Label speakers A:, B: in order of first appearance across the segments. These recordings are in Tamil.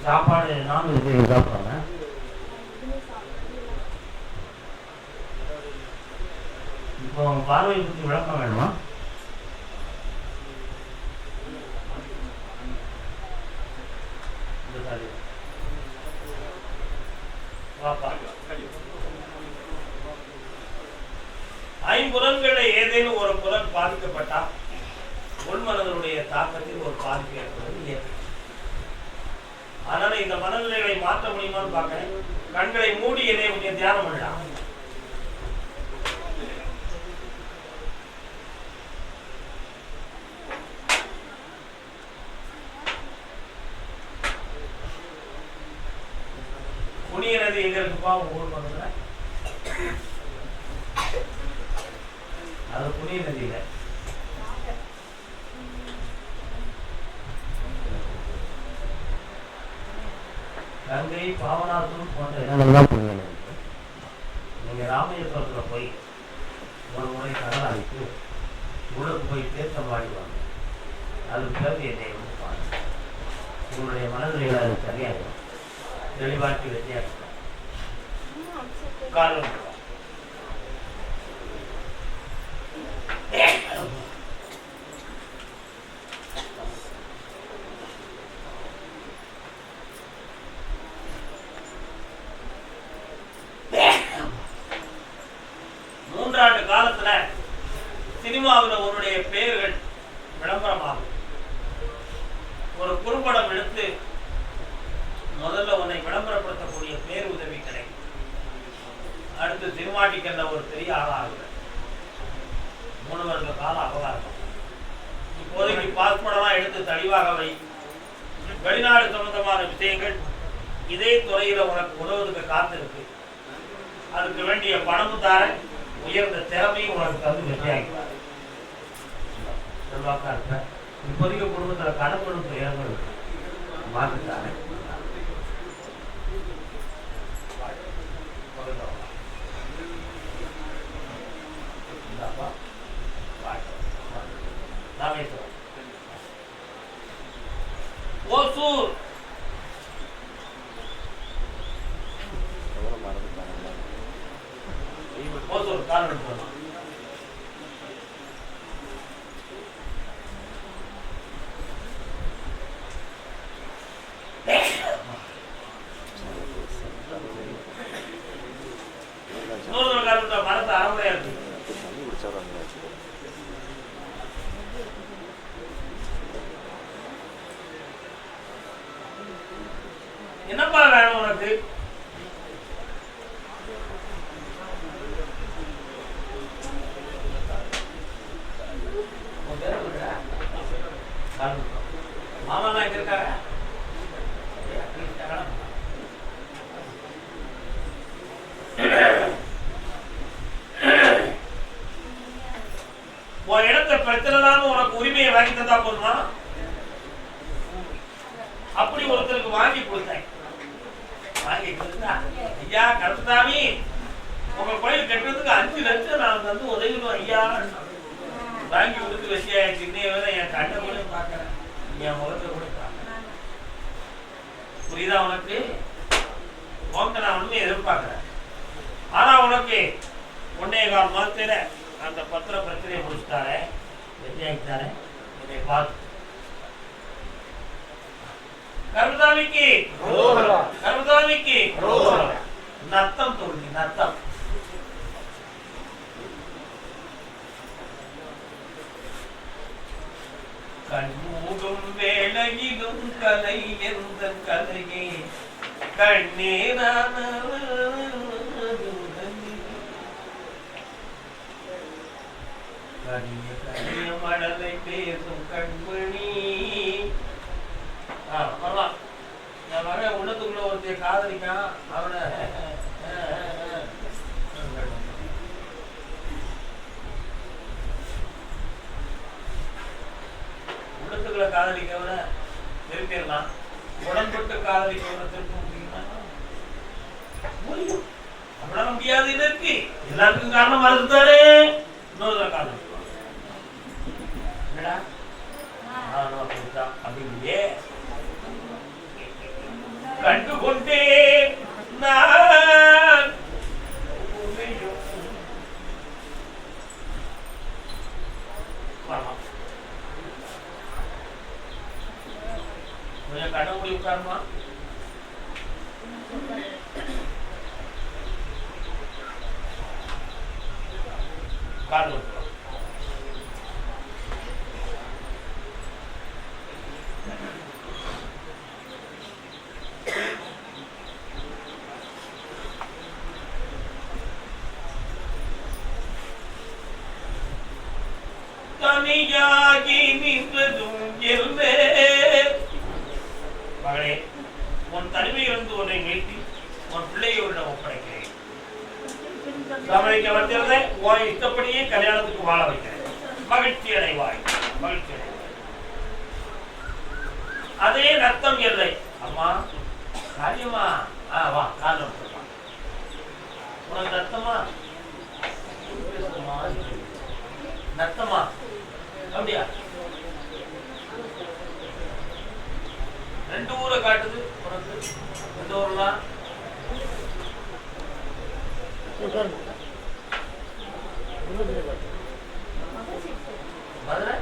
A: சாப்பாடு நான்வெஜ் சாப்பிட்றாங்க. இப்போ பார்வை பற்றி விளக்கம் வேணுமா? ஐம்புலன்களை ஏதேனும் ஒரு புலன் பாதிக்கப்பட்டா உள்மனதனுடைய தாக்கத்தில் ஒரு பாதிப்பு ஏற்படுவது இயற்கை. அதனால இந்த மனநிலைகளை மாற்ற முடியுமான்னு பார்க்கிறேன். கண்களை மூடி என்னை கொஞ்சம் தியானம் பண்ணலாம். புனியனது எங்க இருக்குப்பா ஊர் பக்கத்துல? அது புனிய நதியில கங்கை, பாவனாத்தூர் போன்ற இடங்கள் தான் புனிய நதி. நீங்க ராமேஸ்வரத்துல போய் ஒரு முறை கடலாடிட்டு உடலுக்கு போய் தேர்த்தம் வாடிவாங்க. அது பிறகு என்னை வந்து பாருங்க. உங்களுடைய மனநிலைகளை அது சரியாகும். தெளிவாக்கி வித்தியாசம் காரணம். மூன்றாண்டு காலத்துல சினிமாவில் உன்னுடைய பெயர்கள் விளம்பரமாகும். ஒரு குறும்படம் எடுத்து முதல்ல உன்னை விளம்பரப்படுத்தக்கூடிய பேர் உதவி கிடைக்கும். அடுத்து சினிமாட்டிக்கல்ல ஒரு பெரிய ஆளாகுது. 3 வருட கால அவகாசம். இப்போதைக்கு பாஸ்போர்டெல்லாம் எடுத்து தெளிவாக வை. வெளிநாடு சம்பந்தமான விஷயங்கள் இதே துறையில உனக்கு உதவுவதற்கு காத்திருக்கு. அதுக்கு வேண்டிய பணமும் தார, உயர்ந்த திறமையும் உனக்கு தந்து வெற்றியாகிறார். செல்வாக்கா இருக்க இப்போதைக்கு குடும்பத்துல கடவுளும் துயரங்கள் மாற்றித்தாரேன். ஓசூர் ஓசூர் காரணம் மரத்தை அறமுறையா இருக்கு. என்னப்பா வேணும் உனக்கு? மாமா எங்க இருக்காங்க? உன் இடத்தை பிரச்சனை உனக்கு உரிமையை வாங்கி தந்தா போதுமா? அப்படி ஒருத்தருக்கு வாங்கி கொடுத்தேன். வாங்கி கொடுத்தா ஐயா கருப்பசாமி உங்க கோயில் கட்டுறதுக்கு 5 லட்சம் நான் வந்து உதவிடும் ஐயா வாங்கி கொடுத்து வச்சியாச்சு. இன்னைய என் கண்ணை கூட பார்க்கறேன், என் முகத்தை கூட பார்க்கறேன். புரியுதா உனக்கு? உனக்கு நான் ஒண்ணுமே எதிர்பார்க்கிறேன். ஆனா உனக்கு 1.25 மாதத்துல அந்த பத்திர பிரச்சனையை முடிச்சுட்டாரே, வெற்றியாக்கிட்டாரே. என்னை பார்த்து கருதாமிக்கு கருதாமிக்கு நத்தம் தோல்வி நத்தம். கண்மூடும் வேளையிலும் கலை எந்த கலையே கண்ணீரான கனிய கனிய மடலை பேசும் கண்மணி. வரலாம். நான் வர உள்ளத்துக்குள்ள ஒருத்தைய காதலிக்கான். அவனை உள்ளத்துக்குள்ள காதலிக்கவன திருப்பிடலாம். உடன்பட்டு காதலிக்கவன திருப்ப முடியுமா? முடியும். நம்மளால முடியாதுன்னு இருக்கு. எல்லாத்துக்கும் காரணம் மறந்துட்டாரு. இன்னொரு காதலிக்குவான். என்னடா அப்படியே கொஞ்சம் கண்ண மூடி உட்காருமா. கால் தனியாகி நின்றதும் எல்லே. மகளே, உன் தனிமையிலிருந்து உன்னை மீட்டி உன் பிள்ளையோரிடம் ஒப்படைக்கிறேன். கவனிக்க வந்ததை உன் இஷ்டப்படியே கல்யாணத்துக்கு வாழ வைக்கிறேன். மகிழ்ச்சி அடைவாய், மகிழ்ச்சி அடைவாய். அதே நத்தம் இல்லை. அம்மா காரியமா? வா, காரணம் உனக்கு நத்தமா? நத்தமா? அப்படியா? 2 ஊரை காட்டுது உனக்கு. 2 ஊர்லாம் மதுரை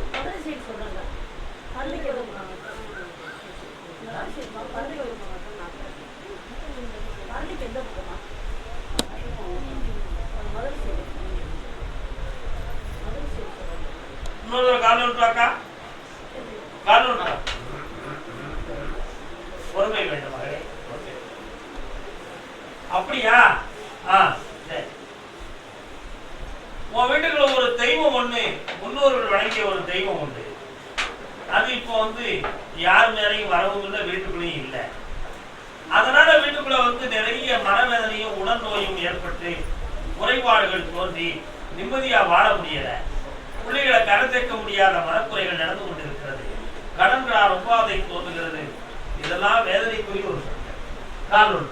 A: இன்னொரு காரணம்க்கா காரணம் பொறுமை வேண்டும் மகளே. அப்படியா? சரி. உன் வீட்டுக்குள்ள ஒரு தெய்வம் ஒண்ணு, முன்னோர்கள் வணங்கிய ஒரு தெய்வம் உண்டு. அது இப்போ யார் மேலையும் வரவும் இல்லை, வீட்டுக்குள்ளேயும் இல்லை. அதனால வீட்டுக்குள்ள நிறைய மனவேதனையும் உடல் நோயும் ஏற்பட்டு குறைபாடுகள் தோன்றி நிம்மதியா வாழ முடியல. பிள்ளைகளை கரை சேர்க்க முடியாத மனக்குறைகள் நடந்து கொண்டிருக்கிறது. கடன்களால் உபாதை தோன்றுகிறது. இதெல்லாம் வேதனைக்குரிய ஒரு காரணம்.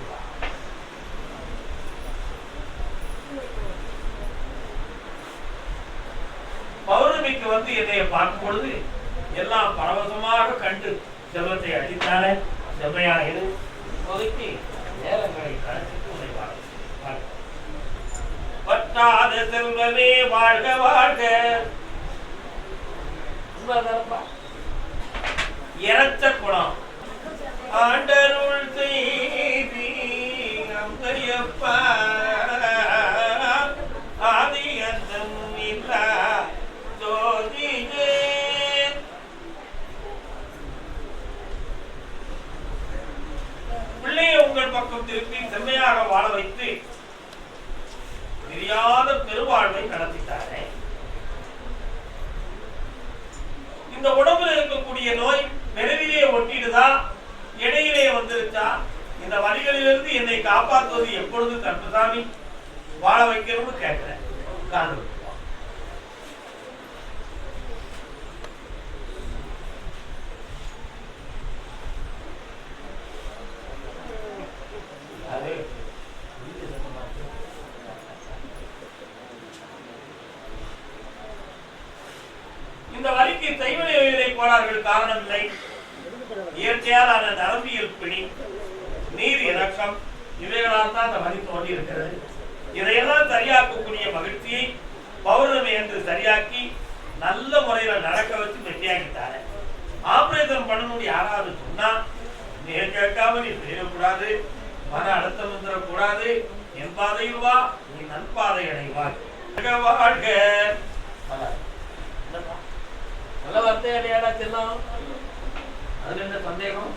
A: பௌர்ணமிக்கு என்னைய பார்க்கும் பொழுது எல்லாம் பரவசமாக கண்டு செல்வத்தை அடித்தாலே செம்மையாக ஒதுக்கி நேரங்களை கணக்கிட்டு உடைவார். பற்றாத செல்வமே வாழ்க வாழ்க. இறச்ச குணம் ஆண்டருள் செய்தி அங்கையப்பா ஆதி அந்தம் இல்லா ஜோதியே. பிள்ளையை உங்கள் பக்கம் திருப்பி செம்மையாக வாழ வைத்து தெரியாத பெருவாழ்வை நடத்திட்டாரே. இந்த உடம்புல இருக்கக்கூடிய நோய் பெருவிலே ஒட்டிடுதா, இடையிலே வந்துருச்சா? இந்த வழிகளிலிருந்து என்னை காப்பாற்றுவது எப்பொழுது கருப்பசாமி வாழ வைக்கணும்னு கேட்கிறேன். காரணம் இந்த வலிக்கு தெய்வநிலை கோளாறுகள் காரணம் இல்லை. இயற்கையால் நரம்பியல் பிணி, நீர் இறக்கம் இவைகளால் தான் அந்த வலி தோண்டி இருக்கிறது. இதையெல்லாம் சரியாக்கக்கூடிய மகிழ்ச்சியை பௌர்ணமி என்று சரியாக்கி நல்ல முறையில நடக்க வச்சு வெற்றியாக்கிட்டாரு. ஆபரேஷன் பண்ணணும் யாராவது சொன்னா நீ கேட்காம நீ செய்யக்கூடாது, மன அழுத்தம் வந்துடக்கூடாது, என் பாதையில் வா, நீ நல்பாதை அடைவாய். வாழ்க. நல்ல வார்த்தை அடையாடா செல்லம். அதுல என்ன சந்தேகம்?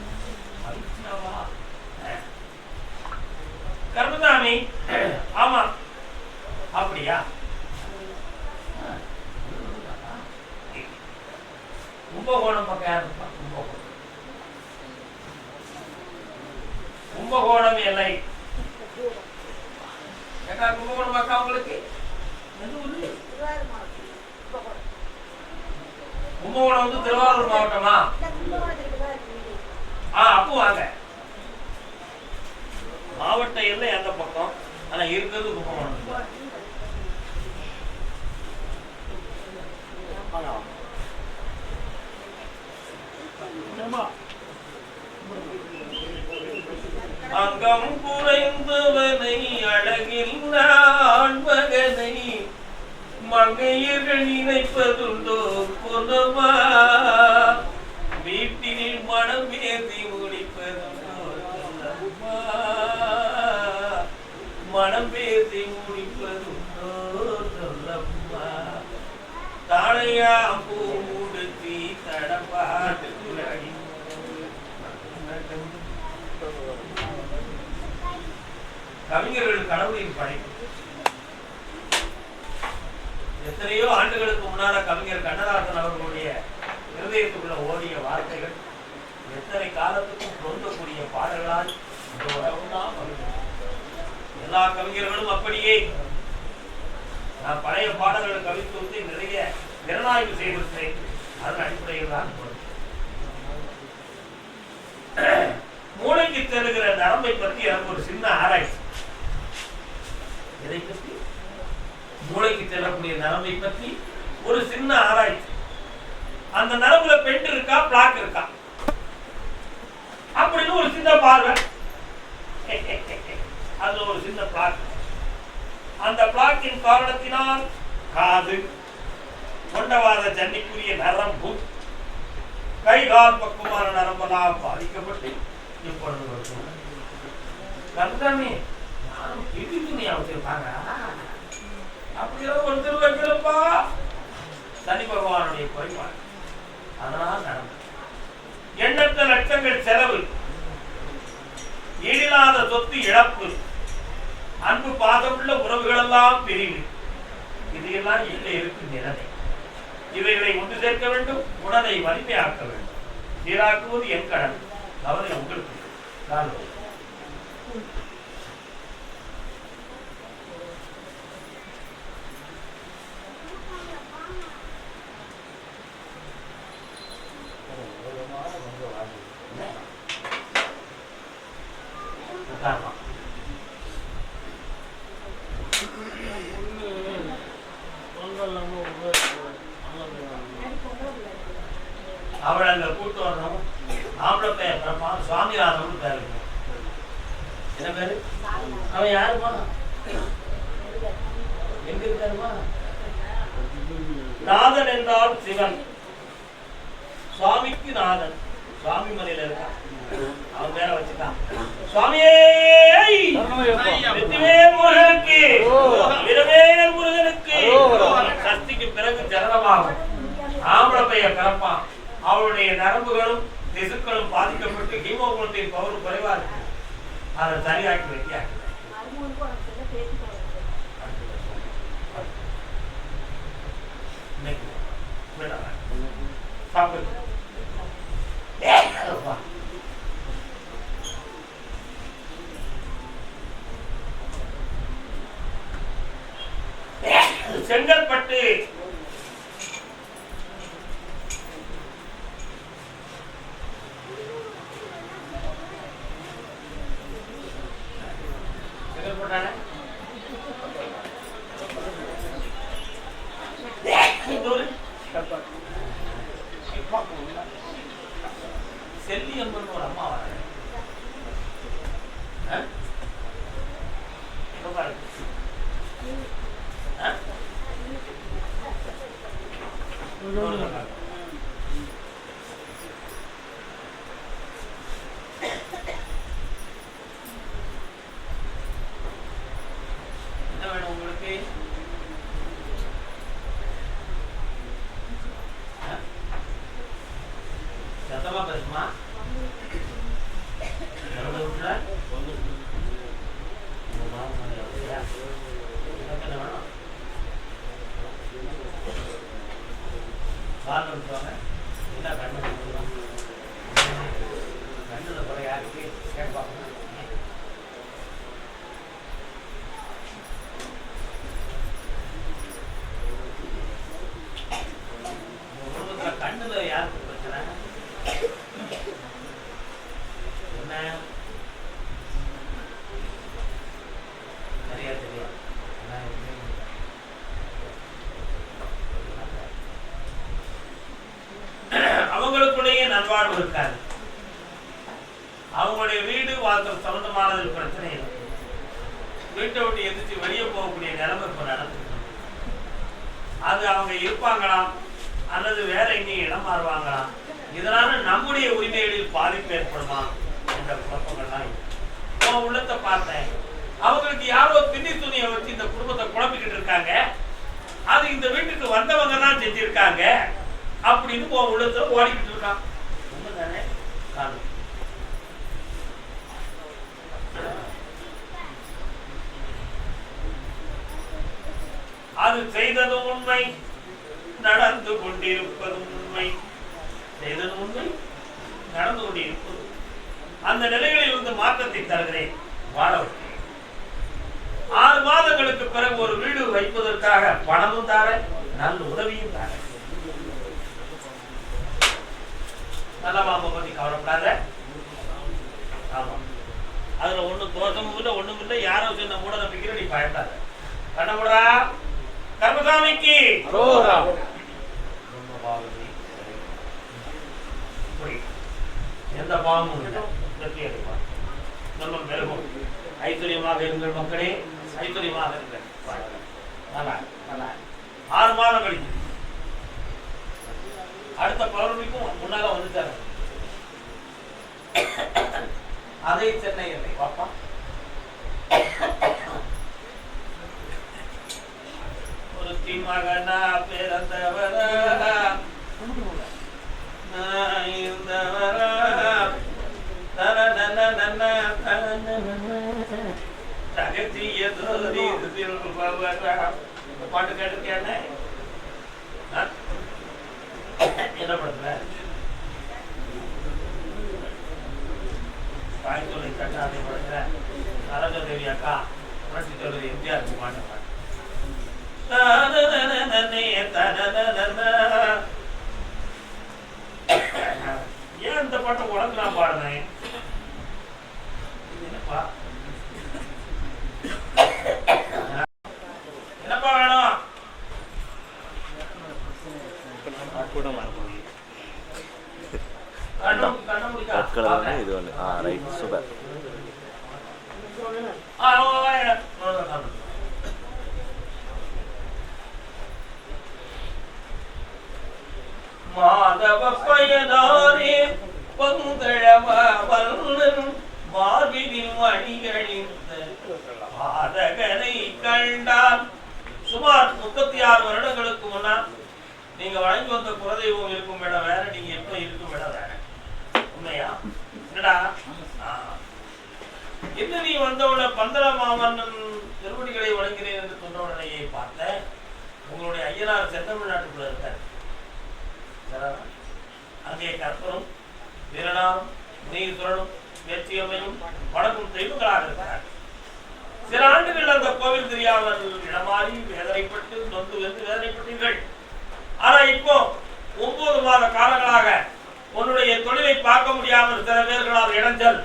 A: கருப்பசாமி, ஆமா அப்படியா? கும்பகோணம் பக்கம் யாரு? கும்பகோணம் எல்லை. கும்பகோணம் பக்கம் உங்களுக்கு கும்பகோணம் திருவாரூர் மாவட்டமா? அப்போ வாங்க. மாவட்ட எல்லை அந்த பக்கம், ஆனா இருக்கிறது கும்பகோணம். அங்கம் குறைந்தவனை அழகில் ஆண்மகனை மங்கையர்கள் நினைப்பதுண்டோ பொதுவா வீட்டில் மனம் ஏதி கவிஞர்கள் கடவுளின் படைப்பு. எத்தனையோ ஆண்டுகளுக்கு முன்னால கவிஞர் கண்ணதாசன் அவர்களுடைய இருதயத்துக்குள்ள ஓடிய வார்த்தைகள் எத்தனை காலத்துக்கும் பொருந்தக்கூடிய பாடல்களால் இந்த உலகம்தான் வருகிறது. எல்லா கவிஞர்களும் அப்படியே. நான் பழைய பாடல்களை கவித்துவத்தை நிறைய திறனாய்வு செய்திருக்கிறேன். அதன் அடிப்படையில் தான் மூளைக்கு செல்லுகிற நரம்பை பற்றி எனக்கு ஒரு சின்ன ஆராய்ச்சி. எதை பற்றி? மூளைக்கு செல்லக்கூடிய நரம்பை பற்றி ஒரு சின்ன ஆராய்ச்சி. அந்த நரம்புல பெண்ட் இருக்கா, பிளாக் இருக்கா அப்படின்னு ஒரு சின்ன பார்வை. அதுல ஒரு சின்ன பிளாக். அந்த பிளாக்கின் காரணத்தினால் காது, கொண்டவாத ஜன்னிக்குரிய நரம்பு, கை கால் பக்குமான நரம்பெல்லாம் பாதிக்கப்பட்டு இப்பொழுது கந்தமே நானும் கிட்டி துணி அமைச்சிருப்பாங்க. அப்படியே ஒரு திருவச்சிருப்பா சனி பகவானுடைய குறைபாடு. அதனால் நரம்பு எண்ணற்ற லட்சங்கள் செலவு, ஈடில்லாத சொத்து இழப்பு, அன்பு பாசமுள்ள உறவுகளெல்லாம் பிரிவு, இதையெல்லாம் இல்லை இருக்கும் நிலைமை. இவைகளை ஒன்று சேர்க்க வேண்டும், உடலை வலிமையாக்க வேண்டும். சீராக்குவது என் கடன், கவலை உங்களுக்கு. அவள் அங்க கூட்டு வரணும். ஆம்பளை பையன் பிறப்பான், சுவாமிநாதன் பேரு. என்ன பேரு? அவன் யாருமா? எங்க இருக்காருமா? நாதன் என்றால் சிவன். சுவாமிக்கு நாதன். சுவாமி மலையில இருக்கான். அவன் பேரை வச்சுட்டான் சுவாமியே. வெற்றிவேல் முருகனுக்கு, வீரவேல் முருகனுக்கு. சக்திக்கு பிறகு ஜனனமாகும். ஆம்பளை பையன் பிறப்பான். அவளுடைய நரம்புகளும் திசுக்களும் பாதிக்கப்பட்டு ஹீமோகுளோபின் பவர் குறைவா இருக்கு. அதை சரியாக்கி வெட்டியாக்கு. செங்கல்பட்டு செல்லியம்மன் ஒரு அம்மா வர என்ன வேணும் உங்களுக்கு? சத்தமா பேசுமா? என்ன கண்ணு கண்ணுல குறை யாருக்கு கேட்பாங்க? கண்ணுல யாருக்கு பிரச்சனை? என்ன சரியா தெரியும். அவங்களுக்குள்ளேயே நல்வாழ்வு இருக்காது. அவங்களுடைய வீடு வாசல் சம்பந்தமானது பிரச்சனை இருக்கு. வீட்டை விட்டு எதிர்த்து வெளியே போகக்கூடிய நிலைமை இப்ப நடந்துருக்கு. அது அவங்க இருப்பாங்களாம் அல்லது வேற எங்கேயும் இடம் மாறுவாங்களாம். இதனால நம்முடைய உரிமைகளில் பாதிப்பு ஏற்படுமா என்ற குழப்பங்கள்லாம் உள்ளத்தை பார்த்தேன். அவங்களுக்கு யாரோ பின்னி துணியை வச்சு இந்த குடும்பத்தை குழப்பிக்கிட்டு இருக்காங்க. அது இந்த வீட்டுக்கு வந்தவங்க தான் செஞ்சிருக்காங்க அப்படின்னு உள்ளத்தை ஓடிக்கிட்டு இருக்கான். உண்மைதானே? அது செய்ததும் உண்மை, நடந்து கொண்டிருப்பதும் உண்மை. செய்ததும் உண்மை, நடந்து கொண்டிருப்பது. அந்த நிலைகளில் இருந்து மாற்றத்தை தருகிறேன், வாழ வைக்கிறேன். 6 மாதங்களுக்கு பிறகு ஒரு வீடு வைப்பதற்காக பணமும் தாரேன், நல்ல உதவியும் தாரேன். நல்ல மாமா பத்தி கவலைப்படாத. ஆமா, அதுல ஒண்ணும் தோஷமும் இல்லை, ஒண்ணும் இல்லை. யாரோ சொன்ன மூட நம்பிக்கை நீ பயப்படாத. கண்ணமுடா கர்மசாமிக்கு எந்த பாவமும் இல்லை. வெற்றி அடைவார். நம்ம மெருகும் ஐஸ்வர்யமாக இருங்கள் மக்களே, ஐஸ்வர்யமாக இருங்கள். 6 மாதம் கழிச்சு அடுத்த பௌர்ணமிக்கும் முன்னால வந்துட்டாங்க. அதே சென்னை இல்லை பாப்பா. ஒரு மகனா பிறந்தவர பாட்டு கேட்டிருக்கேன். என்ன பண்ற தாய்த்தொலை கட்டாதை படுகிற நரகதேவி அக்கா புரட்சி தலைவர் எம்ஜிஆர் பாட்டு பாட்டு. ஏன் இந்த பாட்டை உடம்பு நான் பாடுறேன்? என்னப்பா என்னப்பா வேணும்?
B: இது ஒன்று ரைட் சூப்பர்.
A: மாதவ பயனாரே பந்தழவ வல்லன் மார்பினில் மணிகளிந்த பாதகனை கண்டான். சுமார் 36 வருடங்களுக்கு முன்னால் நீங்க வழங்கி வந்த குலதெய்வம் இருக்கும் இடம் வேற, நீங்க எப்ப இருக்கும் இடம் வேற. உண்மையா? என்னடா என்ன நீ வந்தவுடனே பந்தள மாமன்னன் திருவடிகளை வழங்கினேன் என்று சொன்ன உடனேயே பார்த்த உங்களுடைய ஐயனார் செந்தமிழ்நாட்டுக்குள்ள இருக்கார். அங்கே கற்பரும் வீரனாரும் நீசுரனும் வேட்சியம்மையும் வடக்கும் தெய்வங்களாக இருக்கிறார். சில ஆண்டுகள் அந்த கோவில் தெரியாமல் இடமாறி வேதனைப்பட்டு நொந்து வெந்து வேதனைப்பட்டீர்கள். ஆனா இப்போ 9 மாத காலங்களாக உன்னுடைய தொழிலை பார்க்க முடியாமல் சில பேர்களால் இடைஞ்சல்,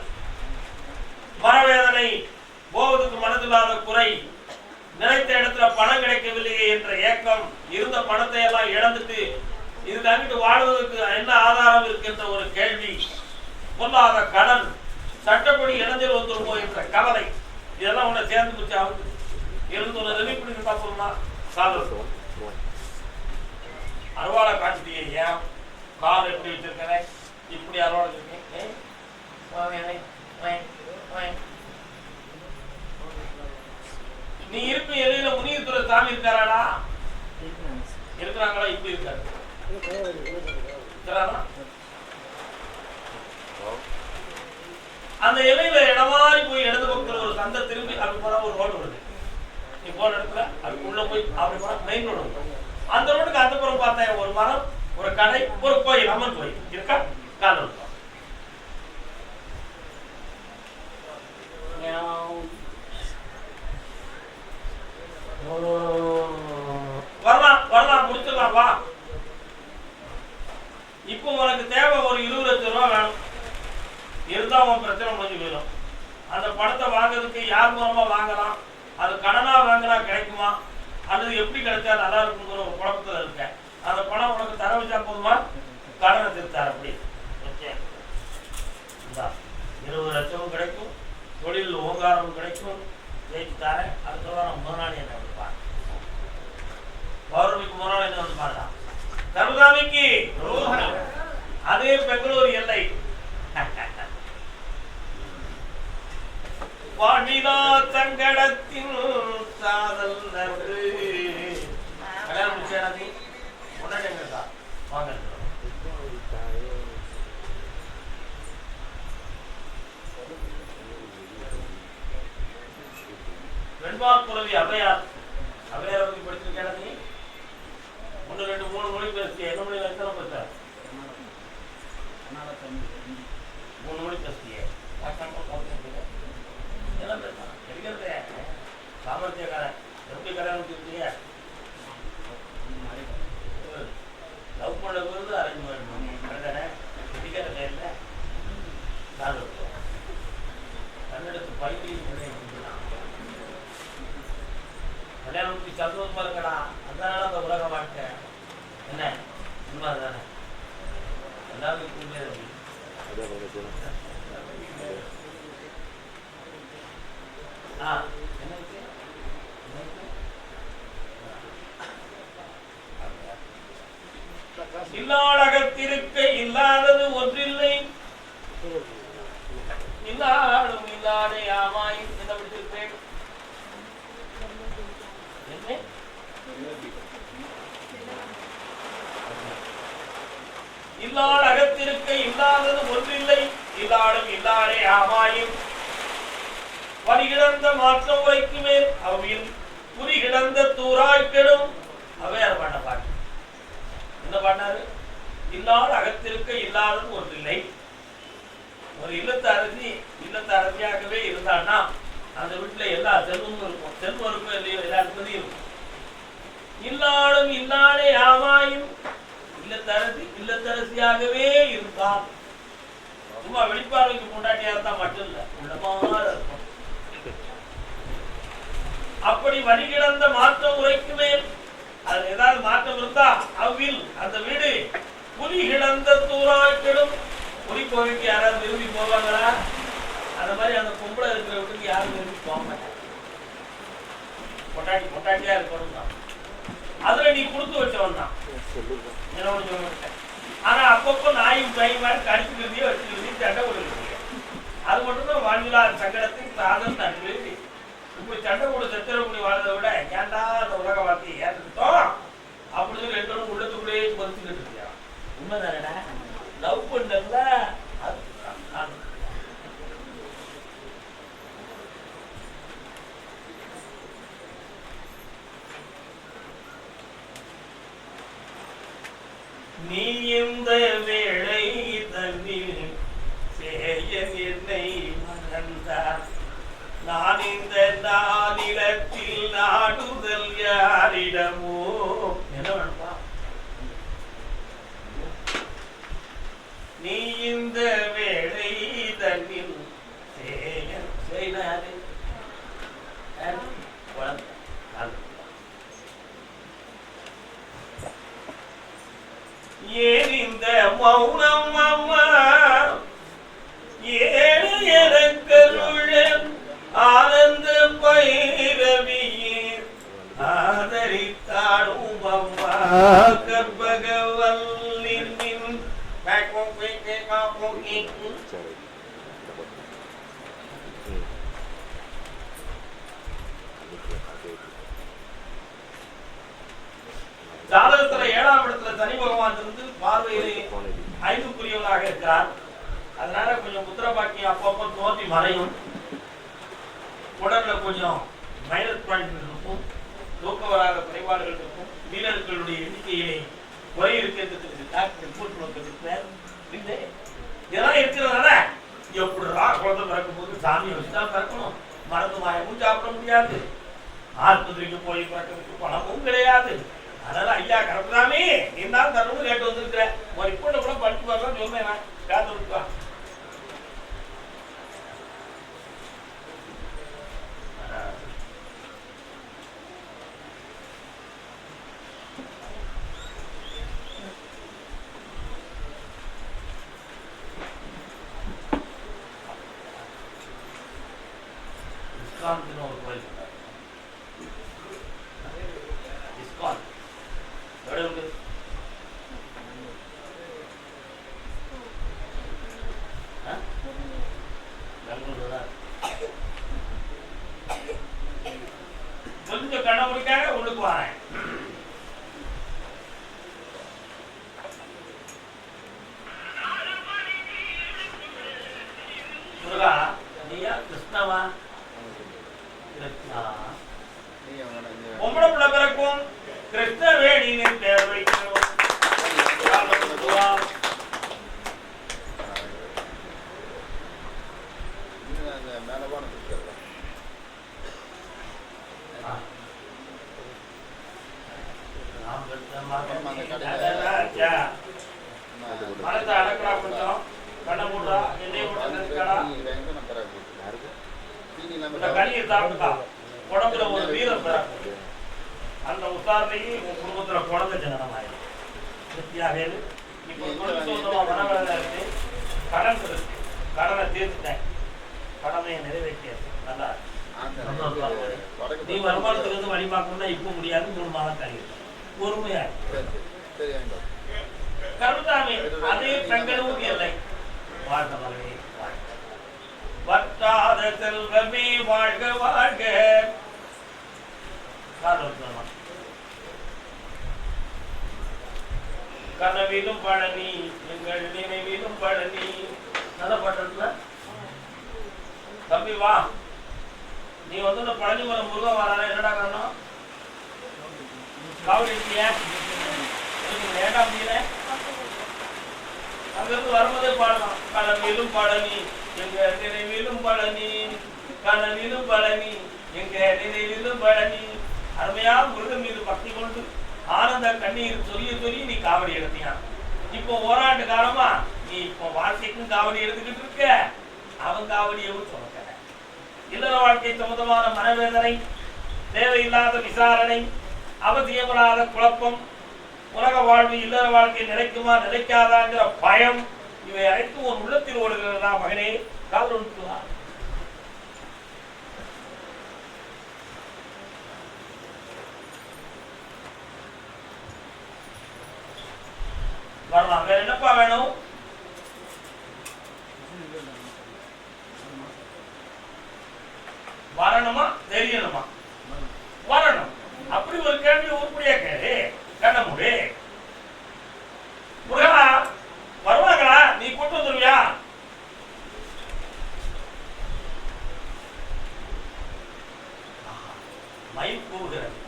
A: மனவேதனை, போவதுக்கு மனதில்லாத குறை, நினைத்த இடத்துல பணம் கிடைக்கவில்லையே என்ற ஏக்கம், இருந்த பணத்தை எல்லாம் இழந்துட்டு இது தங்கிட்டு வாழ்வதற்கு என்ன ஆதாரம் இருக்கின்ற ஒரு கேள்வி, பொல்லாத கடன், சட்டப்படி இடைஞ்சல் வந்துருமோ என்ற கவலை, இதெல்லாம் உன்னை சேர்ந்து போச்சு. ஆகுது இருந்து ஒன்று ரெடி பார்க்கணும்னா சாதம் அருவாளை காட்டுட்டியே. ஏன் கால் எப்படி வச்சிருக்கிறேன்? இப்படி அருவாளை இருக்கேன். நீ இருப்ப எல்லையில முனியத்துறை சாமி இருக்காராடா? இருக்கிறாங்களா? இப்படி இருக்காரு. அந்த இலையில இடமாறி போய் இடது பக்கத்துல ஒரு சந்தை திரும்பி அப்படி போனா ஒரு ரோடு வருது. நீ போன இடத்துல அதுக்குள்ள போய் அப்படி போனா மெயின் ரோடு வரும். அந்த ரோடுக்கு அந்த புறம் பார்த்தேன் ஒரு மரம், ஒரு கடை, ஒரு கோயில், அம்மன் கோயில் இருக்கா? காலம் வரலாம் வரலாம், முடிச்சிடலாம் வா. இப்போ உனக்கு தேவை ஒரு 20 லட்சம் ரூபாய் வேணும். இருந்தா உன் பிரச்சனை முடிஞ்சு போயிடும். அந்த பணத்தை வாங்குறதுக்கு யார் மூலமா வாங்கலாம்? அது கடனா வாங்கினா கிடைக்குமா, அல்லது எப்படி கிடைச்சா நல்லா இருக்குங்கிற ஒரு குழப்பத்தில் இருக்கேன். அந்த பணம் உனக்கு தர வச்சா போதுமா? கடனை திருத்தார் அப்படி 20 லட்சமும் கிடைக்கும், தொழில் ஓங்காரமும் கிடைக்கும், ஜெயிச்சு தரேன். அதுக்கப்புறம் முதலாளி என்ன இருப்பார், பௌர்ணமிக்கு முதலாளி என்ன வந்து பாருங்க. கருதாமிக்கு அதே பெங்களூர் எல்லை வாணிலா சங்கடத்தின் சாதல் நன்று. கல்யாணம் முடிச்சாடி முன்னாடி எங்க வாங்க. வெண்பால் புலவி அவையார், அவையார் பத்தி படிச்சிருக்கேன். ஒன்று ரெண்டு மூணு மொழி பேசிய என்ன மொழி எத்தனை பேச 3 மொழி பேசிய எல்லாம் பேசலாம் எடுக்கிறதே சாமர்த்தியக்காரன் எப்படி கல்யாணம் வச்சுருக்கீங்க லவ் பண்ண போது அரேஞ்ச் பண்ணணும் கரெக்டானே எடுக்கிற நேரில் நான் கன்னடத்து பைக்கில் கல்யாணம் பண்ணி சந்தோஷமா இருக்கடா அதனால அந்த உலக வாழ்க்கை என்ன உண்மை தானே எல்லாருக்கும் உண்மையாக இல்லாடகத்திருக்க இல்லாதது ஒன்றில்லை இல்லாடும் இல்லாதே ஆமாய் என்ன படிச்சிருப்பேன் இல்லாத அகத்திருக்க இல்லாதது ஒன்றில்லை இல்லாடும் இல்லாதே ஆமாயும் வரிகிடந்த மாற்றம் உரைக்கு மேல் அவையில் குறிகிடந்த தூராய்க்கெடும் அவையார் பாட்ட பாட்டு என்ன பாட்டாரு இல்லாத அகத்திருக்க இல்லாதது ஒன்றில்லை ஒரு இல்லத்து அரசியாகவே இருந்தான்னா அந்த வீட்டுல எல்லா செல்வமும் இருக்கும் செல்வம் இருக்கும் இல்லையோ எல்லாருக்கும் இருக்கும் இல்லாடும் இல்லாதே ஆமாயும் இல்லத்தரசியாகவே இருந்தான் சும்மா வெளிப்பார்வைக்கு கொண்டாட்டியா இருந்தா மட்டும் இல்ல உள்ளமாக இருக்கும் அப்படி வழிகிடந்த மாற்றம் உரைக்கு மேல் அது ஏதாவது மாற்றம் இருந்தா அவ்வில் அந்த வீடு புலி கிடந்த தூராய்க்கிடும் புலி கோவிலுக்கு யாராவது விரும்பி போவாங்களா அந்த மாதிரி அந்த பொம்பளை இருக்கிற வீட்டுக்கு யாரும் விரும்பி போக மாட்டாங்க பொட்டாட்டியா இருக்கணும் தான் அதுல நீ கொடுத்து வச்சவன் தான் என்ன ஒண்ணு சொல்ல மாட்டேன் ஆனா அப்பப்போ நாயும் பை மாதிரி கடிச்சுக்கிறதையோ வச்சுக்கிறதையும் சண்டை கொடுக்குறீங்க அது மட்டும்தான் வாழ்விலா சங்கடத்துக்கு சாதம் நன்றி இப்படி சண்டை கூட சத்திரப்படி வாழ்றதை விட ஏன்டா அந்த உலக வார்த்தையை ஏற்றுக்கிட்டோம் அப்படி சொல்லி 2 பேரும் உள்ளத்துக்குள்ளேயே மறுத்துக்கிட்டு இருக்கியா உண்மைதானடா லவ் பண்ணல நீ இந்த வேளை தண்ணீர் செய்ய என்னை மறந்தார் நான் இந்த நானிலத்தில் நாடுதல் யாரிடமோ என்ன வேணும்பா நீ இந்த வேளை தண்ணீர் செய்யாரு ஏன் இந்த மௌனம் அம்மா ஏழு எனக்கருள் ஆனந்த பைரவியே ஆதரித்தாடும் அம்மா கற்பகவல்லின் ஜாதகத்துல 7ஆம் இடத்துல சனி பகவான் இருந்து பார்வையிலே 5க்குரியவனாக இருக்கிறார். அதனால கொஞ்சம் முத்திர பாக்கியம் அப்பப்போ தோன்றி மறையும். உடல்ல கொஞ்சம் மைனஸ் பாயிண்ட் இருக்கும், தூக்க வராத குறைபாடுகள் இருக்கும், வீரர்களுடைய எண்ணிக்கையிலே குறை இருக்கிறதுக்கு டாக்டர் ரிப்போர்ட் கொடுத்திருக்கிறார். இதெல்லாம் இருக்கிறதுனால எப்படிடா குழந்தை பிறக்கும் போது சாமியை வச்சுதான் பிறக்கணும், மருந்து மாயமும் சாப்பிட முடியாது, ஆஸ்பத்திரிக்கு போய் பிறக்கிறதுக்கு பணமும் கிடையாது. அதனால ஐயா கரெக்டாமே நீ தான் தரணும்னு கேட்டு வந்திருக்கிற. ஒரு ரிப்போர்ட்டை கூட படிச்சு வரலாம் சொன்னேன், நான் காத்து விட்டுவா. ஒரு கோயில் இஸ்கான் கொஞ்சம் கண்ணபடிக்காக உள்ளுக்கு வரேன். முருகா நீயா கிருஷ்ணவா? கிருஷ்ணா பொம்பளை பிள்ளை பிறக்கும் கிருஷ்ணவேணியின் பேர் வைக்கிறோம். மனத்தை அடக்கடா கொஞ்சம் கண்ணை மூடா எண்ணெய் போட்டா இந்த கனியை சாப்பிட்டா உடம்புல ஒரு வீரம் பிறக்கும். அந்த உத்தாரணையும் உன் குடும்பத்துல குழந்தை ஜனனமாயிடும். திருப்தியாக இப்போ தொழில் சொந்தமா மனவேதனை இருக்கு, கடன் இருக்கு, கடனை தீர்த்துட்டேன், கடமையை நிறைவேற்றியது. நல்லா நீ வருமானத்துக்கு வந்து வழி பார்க்கணும்னா இப்ப முடியாது, 3 மாதம் கழிவு பொறுமையா கருதாமே. அதே பெங்களூர் எல்லை வாழ்ந்த மகனே வட்டாத செல்வமே வாழ்க வாழ்க. கனவிலும் பழனி எங்கள் நினைவிலும் பழனி. நல்ல பாட்டு தம்பி வா. நீ வந்து பழனி மரம் முருகன் வரான என்னடா காரணம்? காவடி இல்லையா? வேண்டாம் முடியல. அங்கிருந்து வரும்போதே பாடலாம். கனவிலும் பழனி எங்க நினைவிலும் பழனி, கனவிலும் பழனி எங்க நினைவிலும் பழனி. அருமையா முருகன் மீது பக்தி கொண்டு ஆனந்த கண்ணீர் சொல்லி நீ காவடி எடுத்தியா. இப்போ ஓராண்டு காலமா நீ இப்போ வாழ்க்கைக்கும் காவடி எடுத்துக்கிட்டு இருக்க. அவன் காவடியவும் சொல்ல இல்லற வாழ்க்கை சம்பந்தமான மனவேதனை, தேவையில்லாத விசாரணை, அவசியமில்லாத குழப்பம், உலக வாழ்வு இல்லற வாழ்க்கை நிலைக்குமா நிலைக்காதாங்கிற பயம், இவை அனைத்தும் ஒரு உள்ளத்தில் ஓடுகிறதா மகனே? காதல் வரலாம். வேற என்னப்பா வேணும்? வரணுமா தெரியணுமா? வரணும். அப்படி ஒரு கேள்வி உருப்படியா கேளு. கண்ணமுடி முருகா வருவாங்களா? நீ கூட்டு வந்துருவியா? மயில் கூவுகிறது.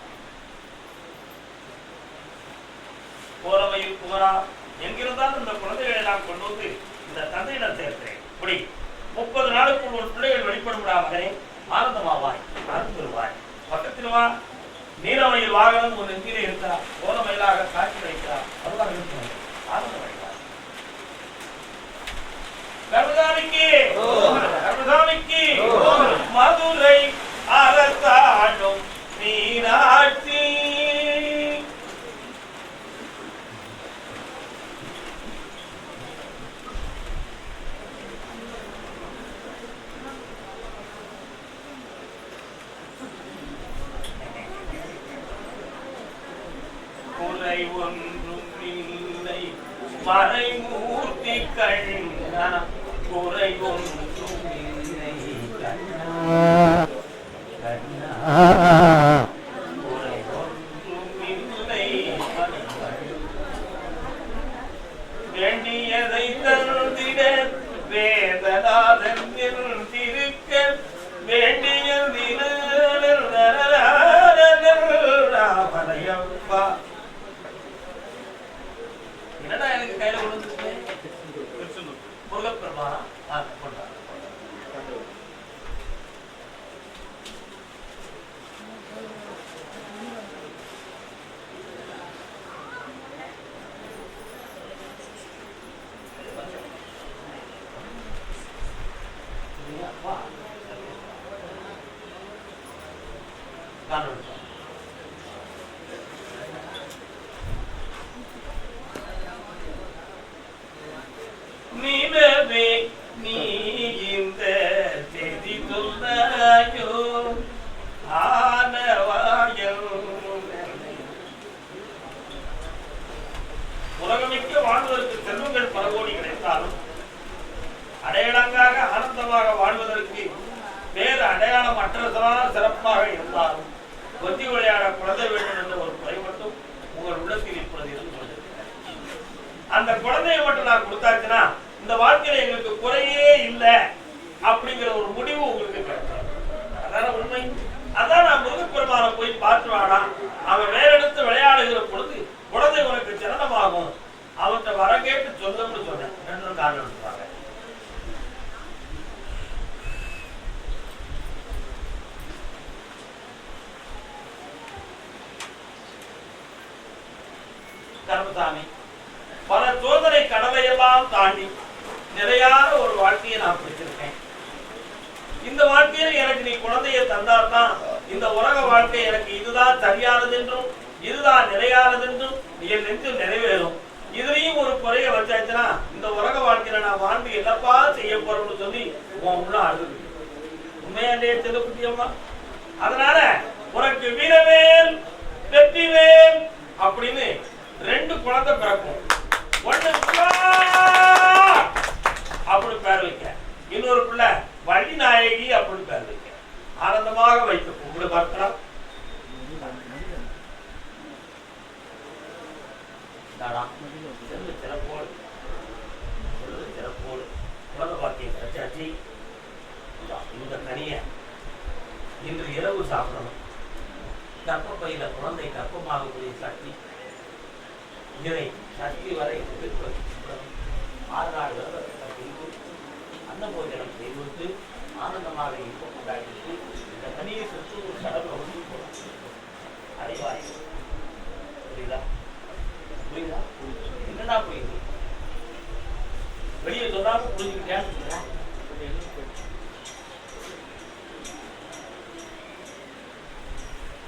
A: போற மயில் குமரா எங்கிருந்தாலும் இந்த குழந்தைகளை எல்லாம் கொண்டு வந்து இந்த தந்தையிடம் சேர்க்கிறேன். இப்படி 30 நாளுக்குள் ஒரு பிள்ளைகள் வெளிப்படும்டா மகனே. ஆனந்தமாவாய், அருந்துருவாய். பக்கத்தில் வா. நீலமயில் வாகனம் ஒரு நெஞ்சிலே இருக்கிறார். கோலமயிலாக காட்சி வைக்கிறார். அதுதான் இருக்கிறது. ஆனந்தமாயிட்டார். கருதாமிக்கு கருதாமிக்கு மதுரை அரசாடும் மீனாட்சி. குறை ஒன்றும் இல்லை மறைமூர்த்தி கண்ணா, குறை ஒன்றும் இல்லை கண்ணா, குறை ஒன்றும் இல்லை. வேண்டியதை தந்திட வேதநாதன் திருக்க வேண்டியப்பா. என்னடா எனக்கு கையில கொண்டு முருகப்பெருமானா கொண்டாரு. நீலவே நீ இந்த செய்தி சொன்னாயோ ஆனவாயம். உலகமிக்க வாழ்வதற்கு செல்வங்கள் பல கோடி கிடைத்தாலும் அடையாளங்காக ஆனந்தமாக வாழ்வதற்கு வேறு அடையாளம் அற்றதனால சிறப்பாக இருந்தாலும் கொத்தி விளையாட குழந்தை வேண்டும் என்ற ஒரு குறை மட்டும் உங்கள் உள்ளத்தில் இப்பொழுது இருந்து கொண்டிருக்கிறது. அந்த குழந்தையை மட்டும் நான் கொடுத்தாச்சுன்னா இந்த வாழ்க்கையில எங்களுக்கு குறையே இல்லை அப்படிங்கிற ஒரு முடிவு உங்களுக்கு கிடைக்கும். அதான உண்மை. அதான் நான் முருகப்பெருமானை போய் பார்த்து வாடா, அவன் வேற எடுத்து விளையாட காரணம் எடுத்துவாங்க. கருப்பசாமி பல சோதனை கடலை எல்லாம் தாண்டி நிறையான ஒரு வாழ்க்கையை நான் பெற்றிருக்கேன். இந்த வாழ்க்கையில எனக்கு நீ குழந்தையை தந்தால்தான் இந்த உலக வாழ்க்கை எனக்கு இதுதான் சரியானது என்றும் இதுதான் நிறையானது என்றும் என் நெஞ்சில் நிறைவேறும். இதுலயும் ஒரு குறைய வச்சாச்சுன்னா இந்த உலக வாழ்க்கையில நான் வாழ்ந்து என்னப்பா செய்ய போறோம்னு சொல்லி உன் உள்ள அழுது உண்மையாண்டே செல்லக்குட்டி அம்மா. அதனால உனக்கு வீரவேல் வெற்றிவேல் அப்படின்னு 2 குழந்தை பிறக்கும். ஒண்ணு அப்படி பேர் வைக்க, இன்னொரு பிள்ளை வள்ளி நாயகி அப்படி பேர் வைக்க. ஆனந்தமாக வைத்து கும்பிடு பார்க்கலாம். சிறப்போடு சிறப்போடு குழந்தை பாக்கியம் கிடைச்சாச்சு. இந்த கனிய இன்று இரவு சாப்பிடணும். கர்ப்பப்பையில குழந்தை கர்ப்பமாகக்கூடிய சக்தி இதை சக்தி வரை 6 நாள் விரதத்தை அன்னபோஜனம் செய்து ஆனந்தமாக இப்போ கொண்டாடிட்டு இந்த கனியை சுற்றி ஒரு கடவுளை ஒட்டி போடும். அடைவாய் புரியுதா? புரியுதா? என்னடா புரியுது? வெளியே சொல்லாம புரிஞ்சுக்கிட்டேன்.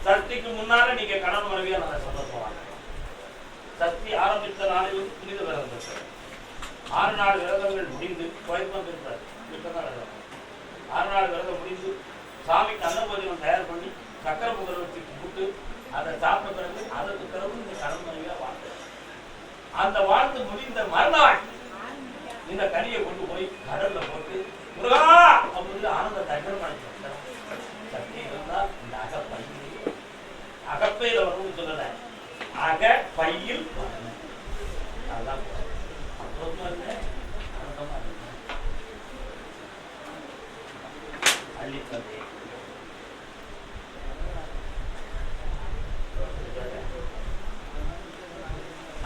A: சக்திக்கு முன்னால நீங்க கணவன் மனைவியா நான் சந்தோஷம். சக்தி ஆரம்பித்த நாளில் புனித விரதம் 6 நாள் விரதங்கள் முடிந்து குறைப்பம் இருப்பார். 6 நாள் விரதம் முடிந்து சாமிக்கு அன்னபோஜனம் தயார் பண்ணி சக்கரை பொங்கல் வச்சு கும்பிட்டு அதை சாப்பிட்ட பிறகு அதற்கு பிறகு இந்த கணவன் மனைவியா வாழ்ந்து அந்த வாழ்ந்து முடிந்த மறுநாள் இந்த கனியை கொண்டு போய் கடல்ல போட்டு முருகா அப்படின்னு ஆனந்த தகவல் அனுப்பிச்சு. சக்தி இருந்தா இந்த அகப்பையில வரணும்னு சொல்லல, அக பையில் வரணும். அதுதான் அள்ளித்தந்தே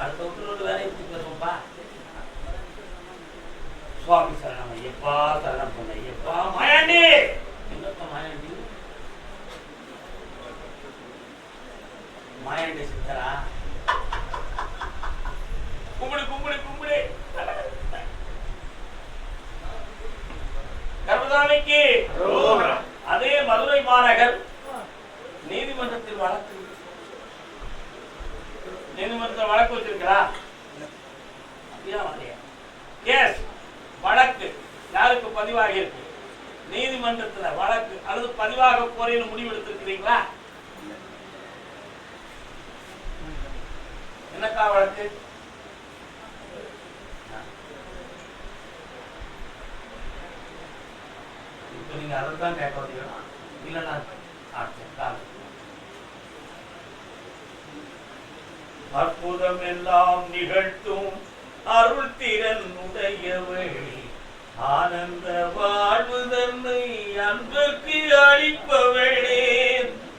A: அடுத்த விட்டு வேலை எடுத்துப்பா. சுவாமி சரணம் ஐயப்பா, சரணம் பண்ண ஐயப்பா. மாயாண்டி என்னப்பா மாயாண்டி? மாயாண்டி சித்தரா கும்பிடு கும்பிடு கும்பிடு. கர்மசாமிக்கு அதே மதுரை மாநகர் நீதிமன்றத்தில் வழக்கு வச்சிருக்கிறா. வழக்கு யாருக்கு பதிவாகி இருக்கு? நீதிமன்றத்துல வழக்கு அல்லது பதிவாக போறேன்னு முடிவு எடுத்திருக்கிறீங்களா? என்னக்கா வழக்கு? இப்ப நீங்க அதைத்தான் கேட்க வந்தீங்கன்னா இல்லைன்னா அற்புதம் எல்லாம் நிகழ்த்தும் அருள் திறன் உடையவள் ஆனந்த வாழ்வு தன்னை அன்புக்கு அளிப்பவளே.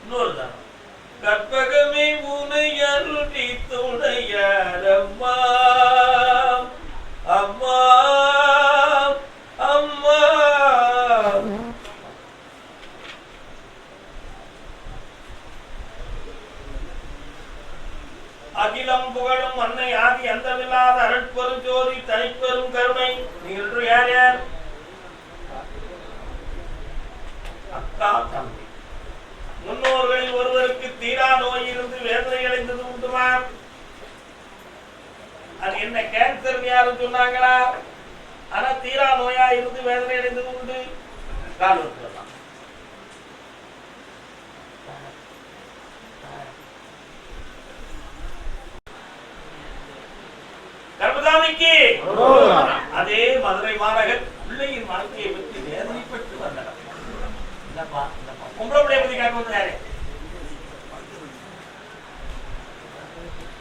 A: இன்னொருதான் கற்பகமே உனை அருளி துணையாரம்மா அம்மா அம்மா. அகிலம் புகழும் அன்னை ஆதி அந்தமில்லாத அருட்பெரும் ஜோதி தனிப்பெரும் கருணை. நீங்கள் யார் யார்? அக்கா தம்பி. முன்னோர்களில் ஒருவருக்கு தீரா நோய் இருந்து வேதனை அடைந்தது உண்டுமா? அது என்ன கேன்சர் யாரும் சொன்னாங்களா? ஆனா தீரா நோயா இருந்து வேதனை அடைந்தது உண்டு. கால் வைக்கலாம். கர்மசாமிக்கு அதே மதுரை மாநகர் பிள்ளையின் வாழ்க்கையை பற்றி வேதனைப்பட்டு வந்தனர். பொம்பளை பத்தி கேட்க வந்து யாரு?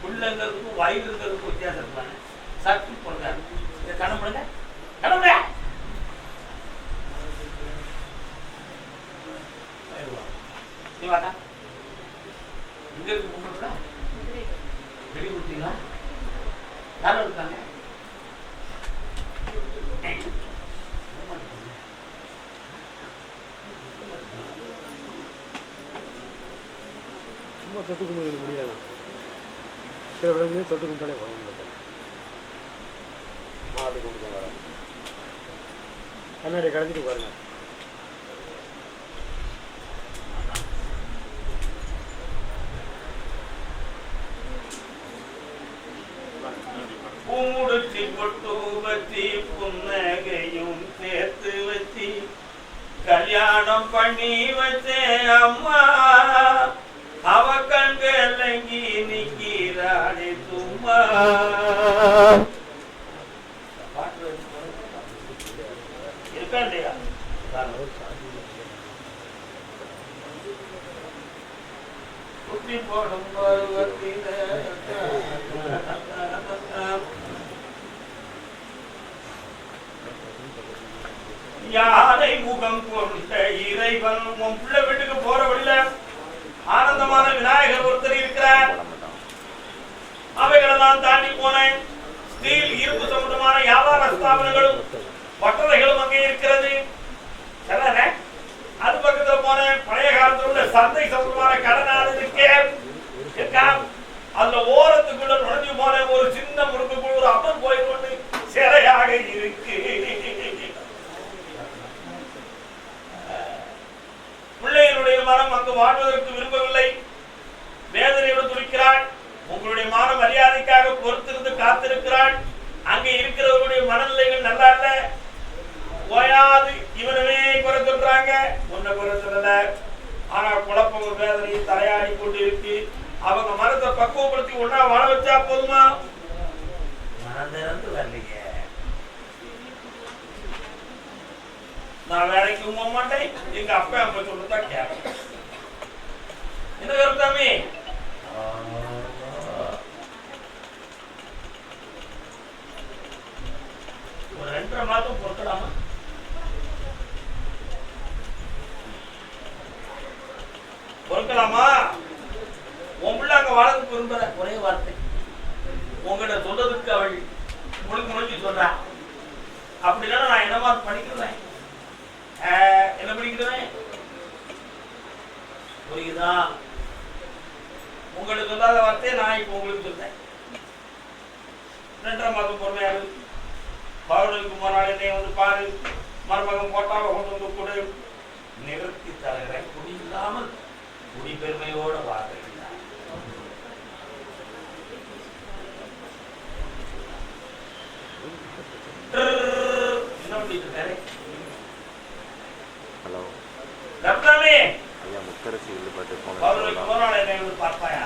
A: உள்ளங்களுக்கும் வயிறுங்களுக்கும் வித்தியாசம் இருப்பாங்க. சற்று பொருளாரு கணப்படுங்க கணப்பட இங்க இருக்கு பொம்பளை வெளி கொடுத்தீங்களா? யாரும் இருக்காங்க
C: சும்மா தொட்டு கும்பிட முடியாது. சில விலங்குலேயே தொட்டு கும்பிட்டாலே போக முடியாது. அப்படி கும்பிட்டு வர கண்ணாடியை கலந்துட்டு பாருங்க.
A: பூமுடிச்சு பொட்டு வச்சு புன்னகையும் சேர்த்து வச்சு கல்யாணம் பண்ணி வச்சேன் அம்மா, அவ கண்கலங்கி நிக்கிறாளே சும்மா. இருக்கா இல்லையா? குட்டி போடும் பருவத்தில யாரை முகம் கொண்ட இறைவன். உன் பிள்ளை வீட்டுக்கு போற வழியில ஆனந்தமான விநாயகர் ஒருத்தர் இருக்கிறார். அவைகளெல்லாம் தாண்டி போனேன். ஸ்டீல் இரும்பு சம்பந்தமான வியாபார ஸ்தாபனங்களும் பட்டறைகளும் அங்கே இருக்கிறது. அது பக்கத்துல போனேன். பழைய காலத்தில் உள்ள சந்தை சம்பந்தமான கடனாளர் இருக்கா. அதுல ஓரத்துக்குள்ள நுழைஞ்சு போனேன். ஒரு சின்ன முறுக்குக்குள்ள ஒரு அம்மன் கோயில் ஒன்று சிறையாக இருக்கு. பிள்ளைகளுடைய மனம் அங்கு வாழ்வதற்கு விரும்பவில்லை. வேதனையோடு துடிக்கிறாள். உங்களுடைய மான மரியாதைக்காக பொறுத்திருந்து காத்திருக்கிறாள். அங்கே இருக்கிறவர்களுடைய மனநிலைகள் நல்லா இல்ல. ஓயாது இவனவே குறை சொல்றாங்க, உன்னை குறை சொல்லல. ஆனா குழப்பம் வேதனை தலையாடி கொண்டு இருக்கு. அவங்க மனத்தை பக்குவப்படுத்தி ஒன்னா வாழ வச்சா போதுமா? மனதிறந்து வரலைங்க. நான் வேலைக்கு போக மாட்டேன். எங்க அப்பா அம்மா சொல்றதான் கேட்பேன். என்ன கருத்தாமே? ஒரு 2.5 மாதம் பொறுக்கலாமா? பொறுக்கலாமா? உன் பிள்ளை அங்க வாழறதுக்கு விரும்புற ஒரே வார்த்தை உங்ககிட்ட சொல்றதுக்கு அவள் முழுக்க சொல்றா. அப்படின்னா நான் என்னமா படிக்கிறேன், என்ன படிக்கிறேன் புரியுதா? உங்களுக்கு சொல்லாத வார்த்தையை நான் இப்ப உங்களுக்கு சொல்றேன். 2.5 மாதம் பொறுமையாரு. பவுடருக்கு போனாலும் என்னை வந்து பாரு, மருமகம் போட்டாலும் கொண்டு வந்து கொடு. நிறுத்தி தருகிறேன். குடி இல்லாமல் குடி பெருமையோட வாழ்க்கை.
B: ஹலோ
A: ரத்னமே,
B: ஐயா முத்தரசி வில்லுப்பாட்டு
A: போனாலும் என்னை வந்து பார்ப்பாயா?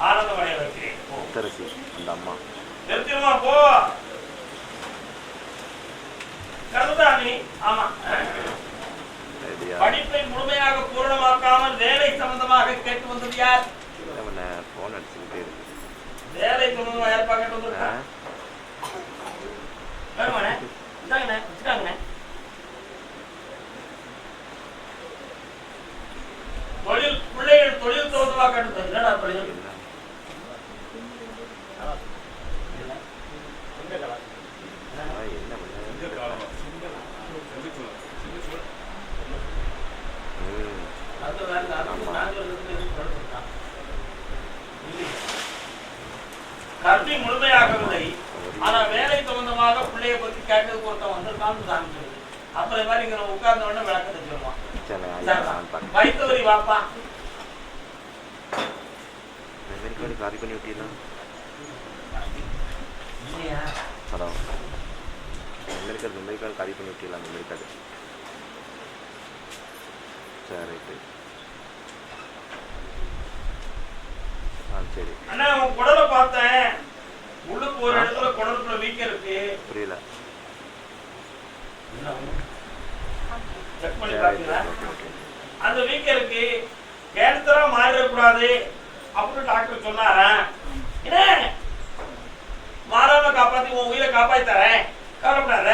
A: ஆனந்தமடைய வைக்கிறேன்.
B: முத்தரசி அந்த அம்மா
A: நிறுத்திடுமா போ. கருதாமி, ஆமா. படிப்பை முழுமையாக பூரணமாக்காமல் வேலை சம்பந்தமாக கேட்டு வந்தது யார்?
B: போன் அடிச்சுக்கிட்டே இருக்கு.
A: வேலை சம்பந்தமா யார் பார்க்க வந்திருக்கா? வேணுமாண்ணே? இந்தாங்கண்ணே, வச்சுக்காங்கண்ணே. தொழில் பிள்ளைகள் தொழில் சம்பந்தமா கேட்டு என்னடா தொழில்? கல்வி முழுமையாகவில்லை. ஆனா வேலை சம்பந்தமாக பிள்ளைய பத்தி கேட்டதுக்கு ஒருத்தன் வந்திருக்கான்னு காமிச்சு அப்புறம் மாதிரி இங்க உட்கார்ந்த உடனே விளக்கத்தை சொல்லுவான். வைத்தவரி வாப்பா.
B: காரி பண்ணி விட்டீங்களா? ஹலோ, மெமரி கார்டு காரி பண்ணி விட்டீங்களா? மெமரி கார்டு சரி ரைட்டு. சரி
A: அண்ணா, உன் குடலை பார்த்தேன். உள்ளுக்கு ஒரு இடத்துல குடலுக்குள்ள வீக்க இருக்கு.
B: புரியல.
A: செக் பண்ணி பாத்தீங்களா? அந்த வீக்க இருக்கு. கேன்சரா மாறிடக்கூடாது அப்படின்னு டாக்டர் சொன்னாரா? என்ன மாறாம காப்பாத்தி உன் உயிரை காப்பாத்தி தரேன், கவலைப்படாத.